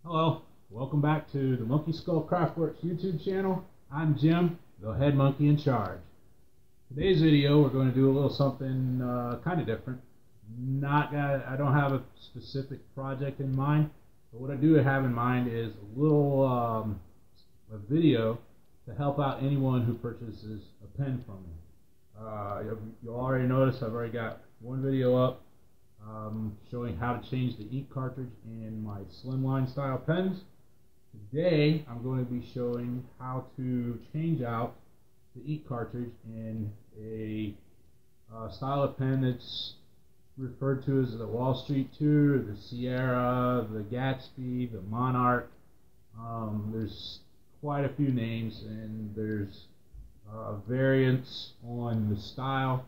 Hello, welcome back to the Monkey Skull Craftworks YouTube channel. I'm Jim, the head monkey in charge. Today's video we're going to do a little something kind of different. I don't have a specific project in mind, but what I do have in mind is a little a video to help out anyone who purchases a pen from me. You'll already notice I've already got one video up showing how to change the ink cartridge in my slimline style pens. Today I'm going to be showing how to change out the ink cartridge in a style of pen that's referred to as the Wall Street 2, the Sierra, the Gatsby, the Monarch. There's quite a few names, and there's variants on the style,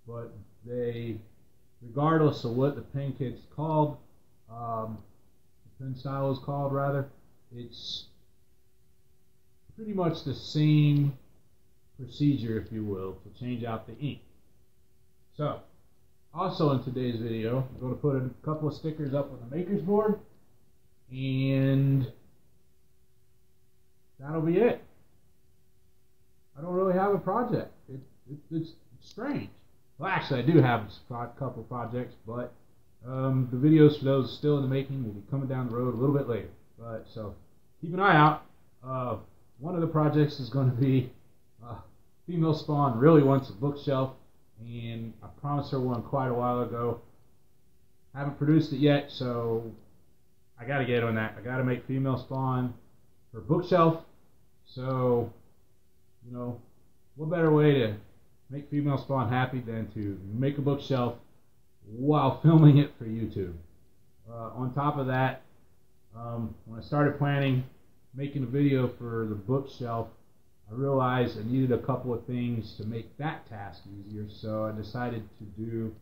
but regardless of what the pen kit's called, the pen style is called rather, it's pretty much the same procedure, if you will, to change out the ink. So, also in today's video, I'm going to put a couple of stickers up on the maker's board, and that'll be it. I don't really have a project. It's strange. Well, actually, I do have a couple of projects, but the videos for those still in the making will be coming down the road a little bit later. So keep an eye out. One of the projects is going to be Female Spawn really wants a bookshelf, and I promised her one quite a while ago. Haven't produced it yet, so I got to get on that. I got to make Female Spawn her bookshelf. So, you know, what better way to make Female Spawn happy than to make a bookshelf while filming it for YouTube. On top of that, when I started planning making a video for the bookshelf, I realized I needed a couple of things to make that task easier, so I decided to do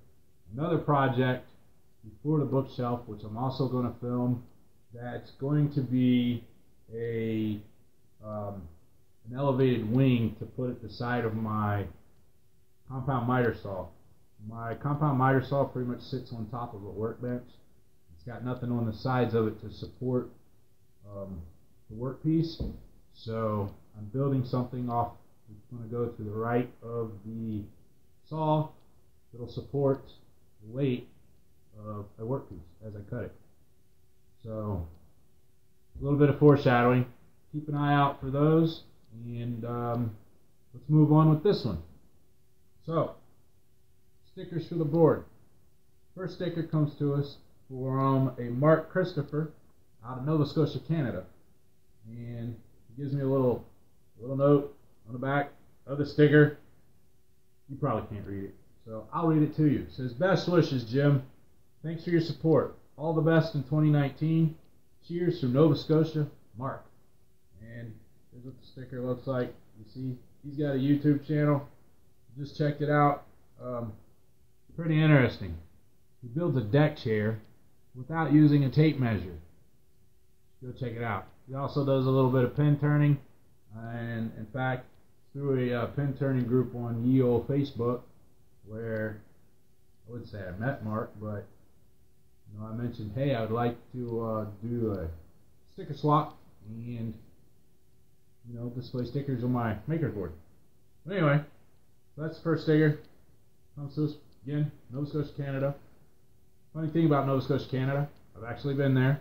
another project before the bookshelf, which I'm also going to film. That's going to be an elevated wing to put at the side of my compound miter saw. My compound miter saw pretty much sits on top of a workbench. It's got nothing on the sides of it to support the workpiece, so I'm building something off. It's going to go to the right of the saw that'll support the weight of a workpiece as I cut it. So a little bit of foreshadowing. Keep an eye out for those, and let's move on with this one. So, stickers for the board. First sticker comes to us from a Mark Christopher out of Nova Scotia, Canada, and he gives me a little note on the back of the sticker. You probably can't read it, so I'll read it to you. It says, "Best wishes, Jim. Thanks for your support. All the best in 2019. Cheers from Nova Scotia, Mark." And here's what the sticker looks like. You see, he's got a YouTube channel. Just checked it out. Pretty interesting. He builds a deck chair without using a tape measure. Go check it out. He also does a little bit of pen turning, and in fact, through a pen turning group on ye old Facebook, where I wouldn't say I met Mark, but you know, I mentioned, hey, I would like to do a sticker swap and display stickers on my maker's board. But anyway, that's the first sticker. Comes to us again, Nova Scotia, Canada. Funny thing about Nova Scotia, Canada, I've actually been there.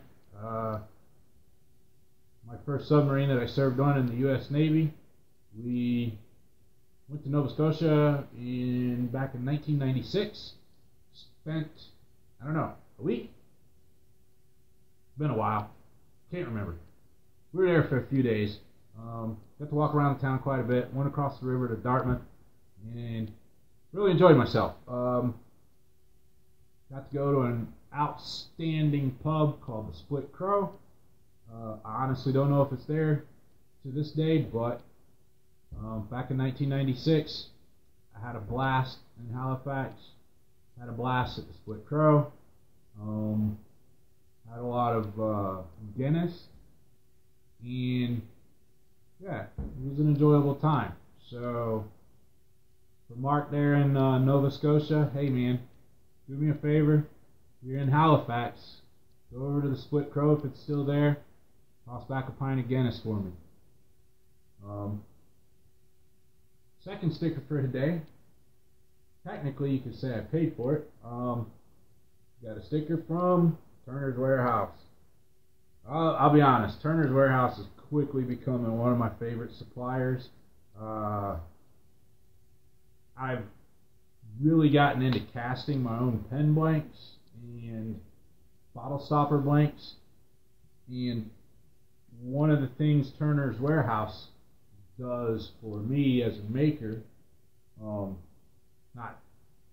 My first submarine that I served on in the U.S. Navy, we went to Nova Scotia back in 1996. Spent, I don't know, a week? It's been a while. Can't remember. We were there for a few days. Got to walk around the town quite a bit. Went across the river to Dartmouth and really enjoyed myself. Got to go to an outstanding pub called the Split Crow. I honestly don't know if it's there to this day, but back in 1996, I had a blast in Halifax. Had a blast at the Split Crow. Had a lot of Guinness, and yeah, it was an enjoyable time. So for Mark there in Nova Scotia, hey man, do me a favor. You're in Halifax. Go over to the Split Crow if it's still there. Toss back a pint of Guinness for me. Second sticker for today. Technically, you could say I paid for it. Got a sticker from Turner's Warehouse. I'll be honest, Turner's Warehouse is quickly becoming one of my favorite suppliers. I've really gotten into casting my own pen blanks and bottle stopper blanks. And one of the things Turner's Warehouse does for me as a maker, not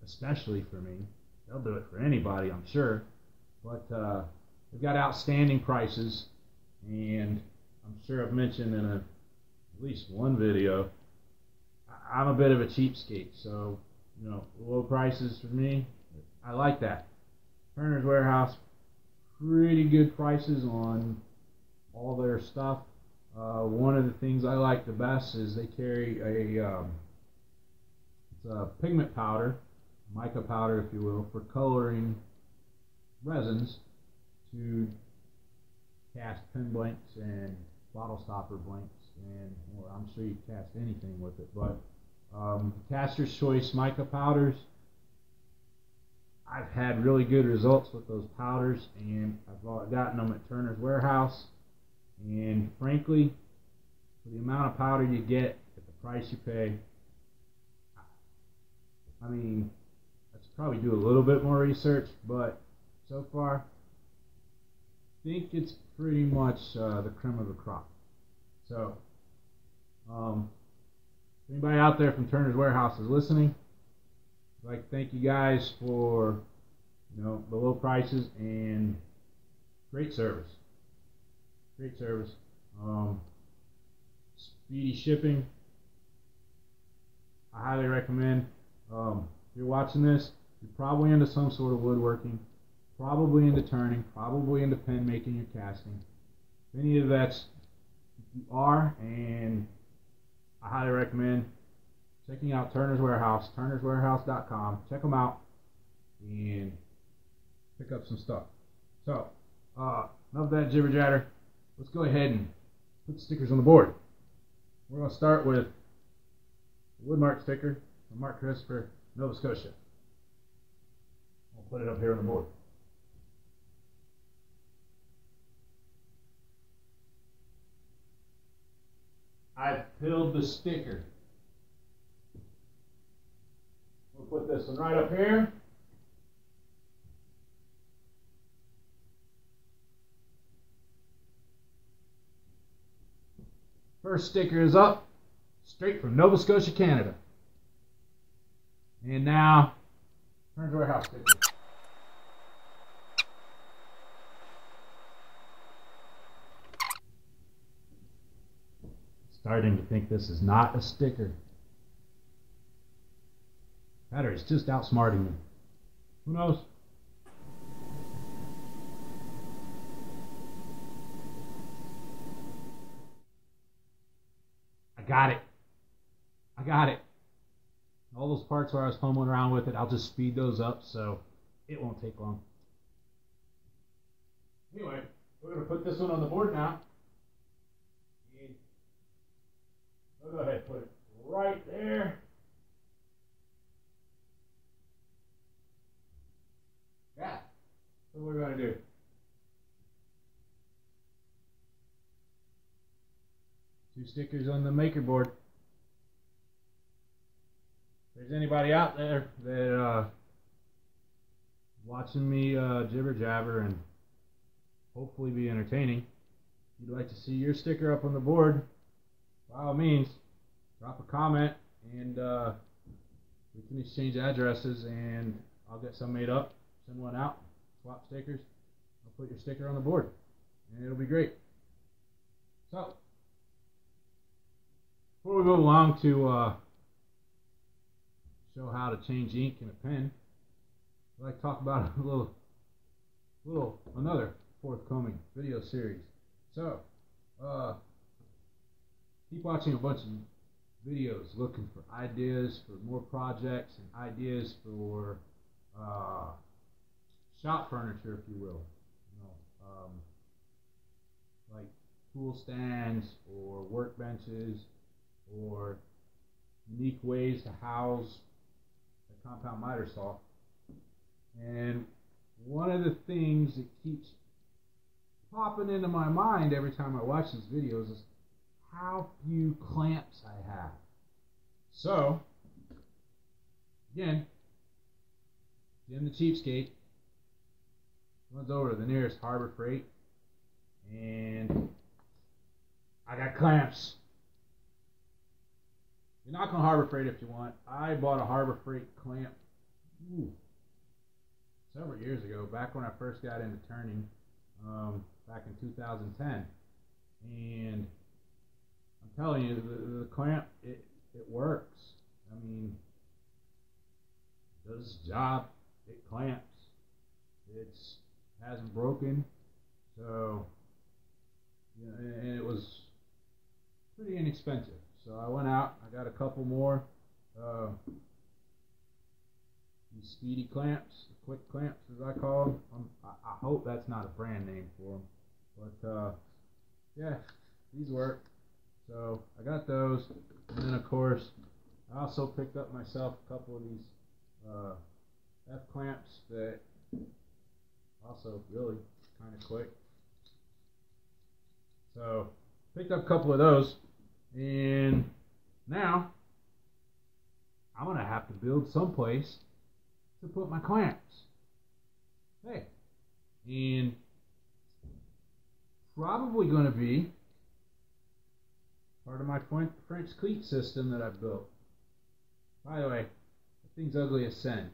especially for me, they'll do it for anybody, I'm sure, but they've got outstanding prices, and I'm sure I've mentioned in at least one video, I'm a bit of a cheapskate, so low prices for me, I like that. Turner's Warehouse, pretty good prices on all their stuff. One of the things I like the best is they carry it's a pigment powder, mica powder if you will, for coloring resins to cast pen blanks and bottle stopper blanks, and well, I'm sure you can cast anything with it, but Caster's Choice mica powders, I've had really good results with those powders, and I've gotten them at Turner's Warehouse, and frankly, for the amount of powder you get at the price you pay, I mean, I should probably do a little bit more research, but so far, I think it's pretty much the cream of the crop. So, if anybody out there from Turner's Warehouse is listening, I'd like to thank you guys for the low prices and great service. Great service. Speedy shipping. I highly recommend. If you're watching this, you're probably into some sort of woodworking, probably into turning, probably into pen making or casting. If any of that's you are, and I highly recommend checking out Turner's Warehouse, turnerswarehouse.com. Check them out and pick up some stuff. So, enough of that jibber jatter. Let's go ahead and put the stickers on the board. We're going to start with the Woodmark sticker from Mark Christopher, Nova Scotia. I'll put it up here on the board. I've filled the sticker. We'll put this one right up here. First sticker is up, straight from Nova Scotia, Canada. And now, Turner's Warehouse sticker. Starting to think this is not a sticker. Battery's just outsmarting me. Who knows? I got it. I got it. All those parts where I was fumbling around with it, I'll just speed those up so it won't take long. Anyway, we're going to put this one on the board now. And I'll go ahead and put it right there. Yeah, that's what we're going to do. Two stickers on the maker board. If there's anybody out there that watching me jibber jabber and hopefully be entertaining, if you'd like to see your sticker up on the board, by all means, drop a comment and we can exchange addresses and I'll get some made up, send one out, swap stickers, I'll put your sticker on the board and it'll be great. So, before we move along to show how to change ink in a pen, I'd like to talk about another forthcoming video series. So, keep watching a bunch of videos looking for ideas for more projects and ideas for shop furniture, if you will. Like tool stands or workbenches or unique ways to house a compound miter saw. And one of the things that keeps popping into my mind every time I watch these videos is how few clamps I have. So, again, Jim the Cheapskate runs over to the nearest Harbor Freight, and I got clamps. You knock on Harbor Freight if you want. I bought a Harbor Freight clamp several years ago, back when I first got into turning, back in 2010. And I'm telling you, the clamp, it works. I mean, it does its job. It clamps. It hasn't broken. So, you know, and it was pretty inexpensive. So I went out, I got a couple more these speedy clamps, the quick clamps as I call them. I hope that's not a brand name for them, but yeah, these work. So I got those, and then of course I also picked up myself a couple of these F clamps that also really kind of quick. So picked up a couple of those. And now I'm going to have to build someplace to put my clamps. Hey, and probably going to be part of my French cleat system that I've built. By the way, the thing's ugly as sin.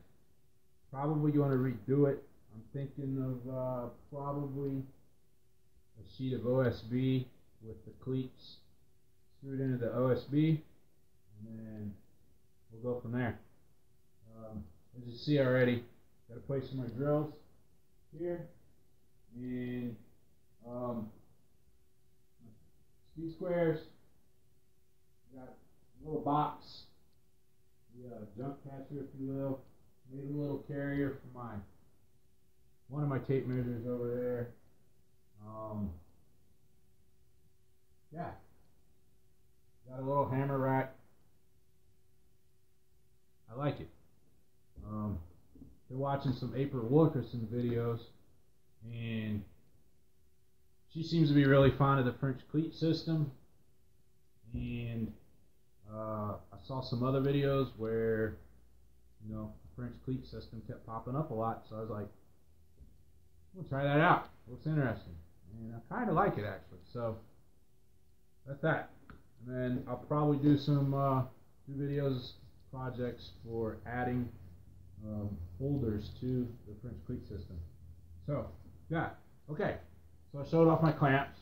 Probably going to redo it. I'm thinking of probably a sheet of OSB with the cleats screwed into the OSB, and then we'll go from there. As you see already, got a place for my drills here, and speed squares. Got a little box, junk catcher, if you will. Made a little carrier for one of my tape measures over there. Yeah. Got a little hammer rack. I like it. Been watching some April Wilkerson videos, and she seems to be really fond of the French cleat system. And I saw some other videos where, you know, the French cleat system kept popping up a lot, so I was like, we'll try that out. Looks interesting, and I kind of like it actually. So that's that. And then I'll probably do some videos, projects for adding holders to the French cleat system. So, yeah, okay. So I showed off my clamps.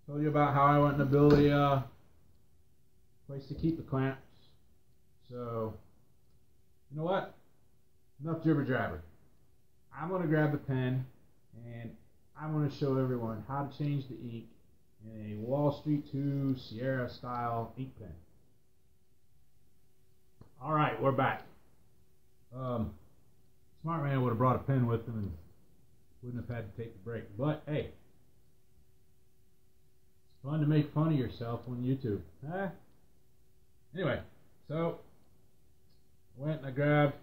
Told you about how I went to build a place to keep the clamps. So, you know what? Enough jibber jabber. I'm going to grab the pen, and I'm going to show everyone how to change the ink in a Wall Street 2 Sierra style ink pen. Alright, we're back. Smart man would have brought a pen with him and wouldn't have had to take the break. But hey, it's fun to make fun of yourself on YouTube. Anyway, so I went and I grabbed,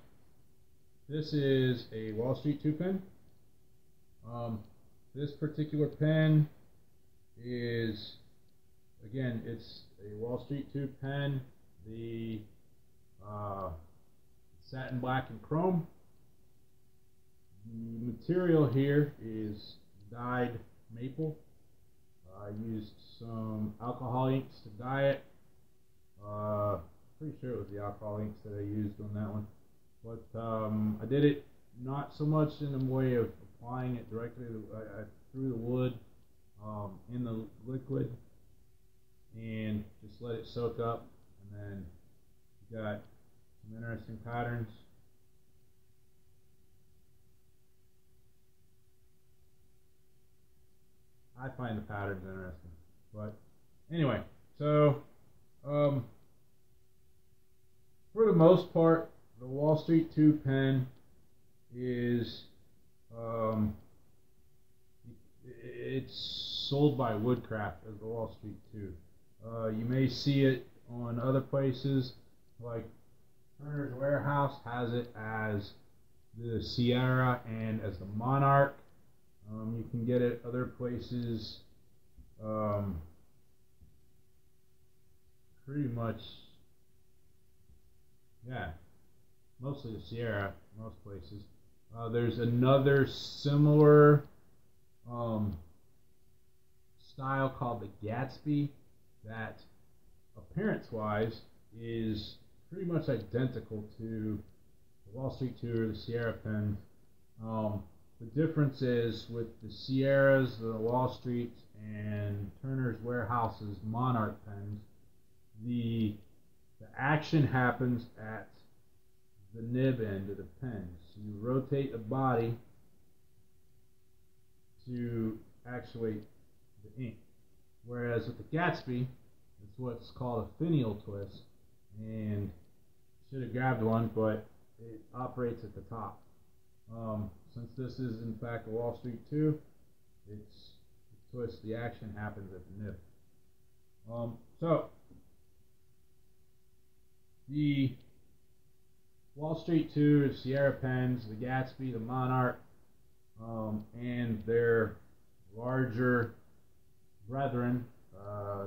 this is a Wall Street 2 pen. This particular pen is, again, it's a Wall Street 2 pen. The satin black and chrome. The material here is dyed maple. I used some alcohol inks to dye it. Pretty sure it was the alcohol inks that I used on that one. But I did it not so much in the way of applying it directly through the wood in the liquid, and just let it soak up. And then you got some interesting patterns. I find the patterns interesting. But anyway, so for the most part, the Wall Street 2 pen is it's sold by Woodcraft as the Wall Street 2. You may see it on other places, like Turner's Warehouse has it as the Sierra and as the Monarch. You can get it other places, pretty much, yeah, mostly the Sierra, most places. There's another similar style called the Gatsby that, appearance-wise, is pretty much identical to the Wall Street 2 or the Sierra pen. The difference is with the Sierras, the Wall Street, and Turner's Warehouse's Monarch pens, the action happens at the nib end of the pen. So you rotate the body to actuate the ink. Whereas with the Gatsby, it's what's called a finial twist, and should have grabbed one, but it operates at the top. Since this is in fact a Wall Street 2, it's the twist, the action happens at the nib. So the Wall Street 2, the Sierra pens, the Gatsby, the Monarch, and their larger brethren,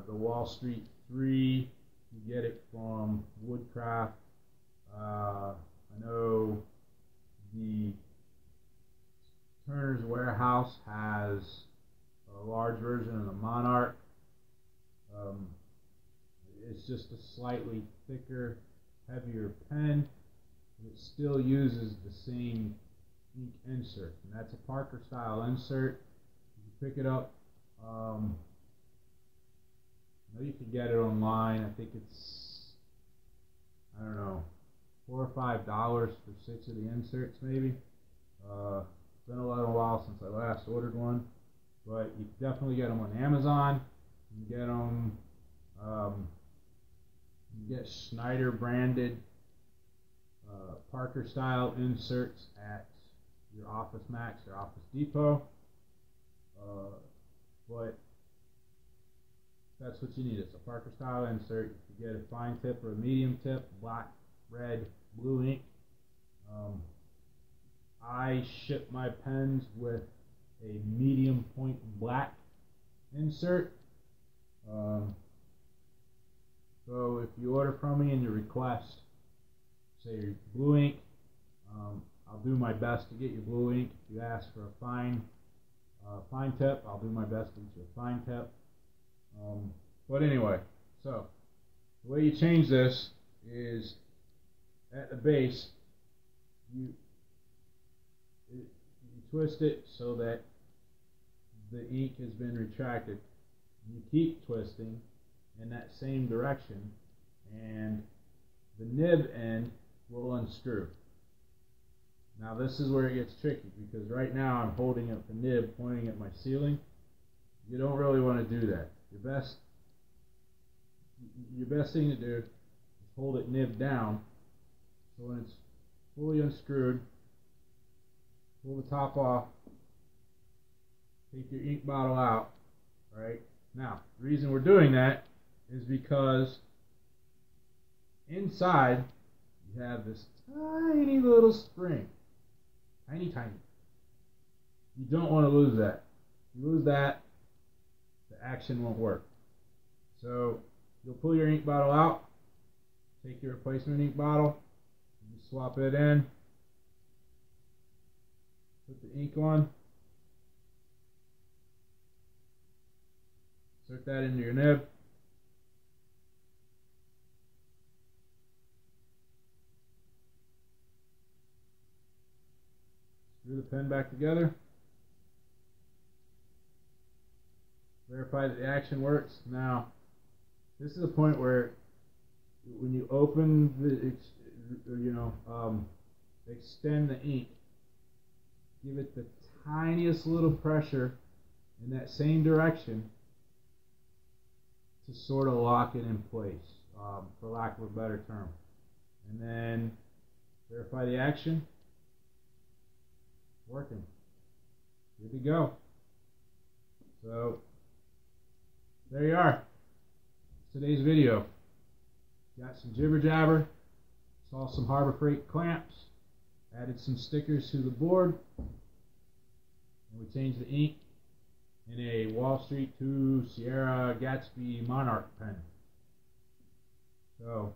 the Wall Street 3, you get it from Woodcraft. I know the Turner's Warehouse has a large version of the Monarch. It's just a slightly thicker, heavier pen. It still uses the same ink insert, and that's a Parker style insert. You pick it up. I know you can get it online. I think it's, I don't know, $4 or $5 for 6 of the inserts, maybe. It's been a little while since I last ordered one, but you can definitely get them on Amazon. You can get them. You get Schneider branded Parker style inserts at your Office Max or Office Depot. But that's what you need. It's a Parker style insert. You get a fine tip or a medium tip, black, red, blue ink. I ship my pens with a medium point black insert. So if you order from me and you request, say, blue ink, I'll do my best to get you blue ink. If you ask for a fine tip, I'll do my best to get you a fine tip. But anyway, so the way you change this is at the base, you twist it so that the ink has been retracted. You keep twisting in that same direction, and the nib end will unscrew. Now this is where it gets tricky, because right now I'm holding up the nib pointing at my ceiling. You don't really want to do that. Your best thing to do is hold it nib down, so when it's fully unscrewed, pull the top off, take your ink bottle out. Right now, the reason we're doing that is because inside you have this tiny little spring. Tiny. You don't want to lose that. If you lose that, the action won't work. So you'll pull your ink bottle out, take your replacement ink bottle, you swap it in, put the ink on, insert that into your nib. Screw the pen back together. Verify that the action works. Now, this is a point where when you open the, extend the ink, give it the tiniest little pressure in that same direction to sort of lock it in place, for lack of a better term. And then verify the action. Working. Good to go. So there you are. Today's video. Got some jibber jabber. Saw some Harbor Freight clamps. Added some stickers to the board. And we changed the ink in a Wall Street to Sierra Gatsby Monarch pen. So,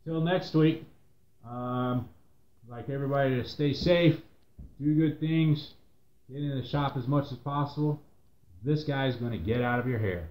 till next week, like everybody to stay safe, do good things, get in the shop as much as possible. This guy's going to get out of your hair.